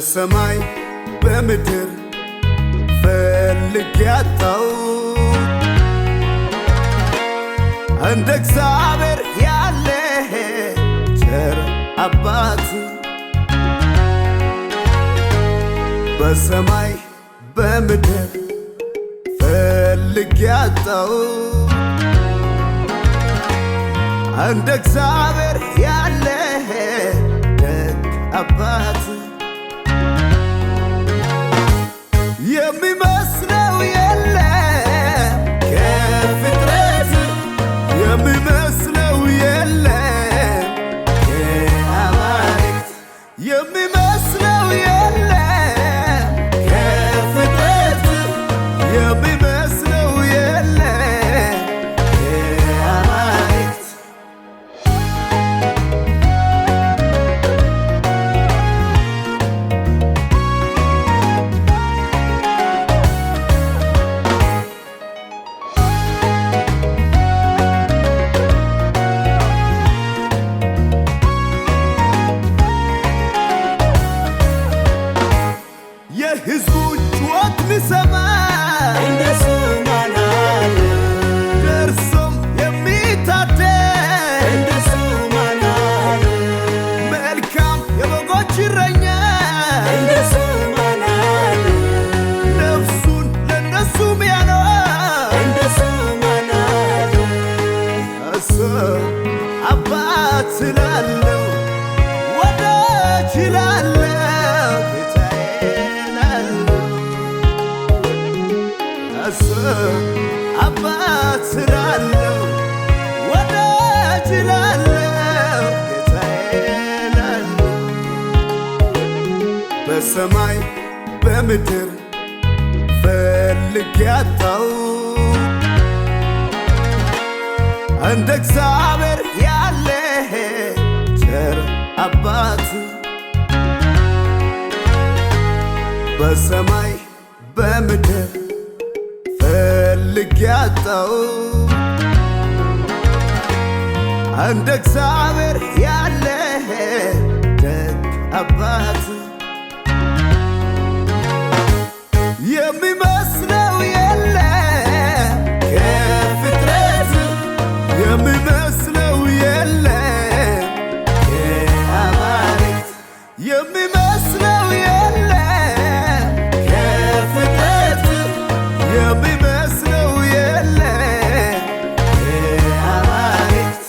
በሰማይ በምድር ፈልጌ አጣው እንደ እግዚአብሔር ያለ ቸር አባት በሰማይ በምድር ፈልጌ አጣው እንደ እግዚአብሔር ያለ ደግ አባት የሚመስለው የለም ከፍጥረት የሚመስለው የለም ከአማልክት የሚመስለው የለም ከፍጥረት የሚመስለው የለም ከአማልክት የሕዝቡን ጩኸት ሚሰማ እንደሱ ማን አለ? ደርሶም የሚታደግ እንደሱ ማን አለ? መልካም የበጎች እረኛ እንደሱ ማን አለ? ነፍሱን ለነሱ ሚያኖር እንደሱ ማን አለ? እሱ አባት ስላለው ወዳጅ ስላለው ጌታዬ ላለው እሱ አባት ስላለው ወዳጅ ስላለው ጌታዬ ላለው በሰማይ በምድር ፈልጌ አጣው እንደ እግዚአብሔር ያለ ቸር አባት በሰማይ በምድር ፈልጌ አጣው እንደ እግዚአብሔር ያለ ደግ አባት የሚመስለው የለም ከፍጥረት የሚመስለው የለም ከአማልክት የሚመስለው የለም ከፍጥረት የሚመስለው የለም ከአማልክት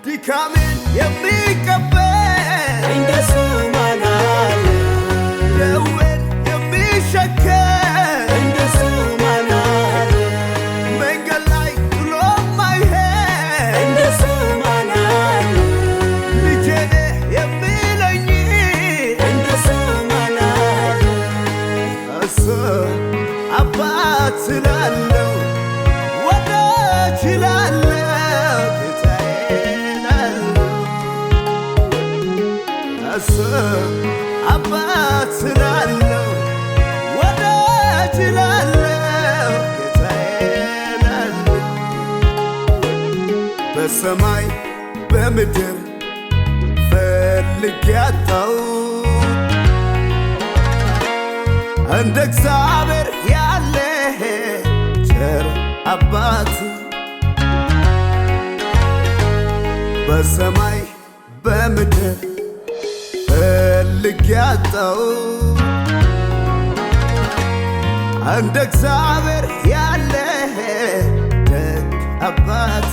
ድካሜን የሚቀበል እንደሱ ማን አለ? ደዌን የሚሸከም እንደሱ ማን አለ? መንገድ ላይ ጥሎ ማይሄድ እንደሱ ማን አለ? ልጄ ነህ የሚለኝ እንደሱ ማን አለ? እሱ አባት ስላለው ወዳጅ ስላለው ጌታዬ ላለው እሱ አባት ስላለው ወዳጅ ስላለው ጌታዬ ላለው በሰማይ በምድር ፈልጌ አጣው እንደ እግዚአብሔር ያለ ቸር አባት በሰማይ በምድር ፈልጌ አጣው እንደ እግዚአብሔር ያለ ደግ አባት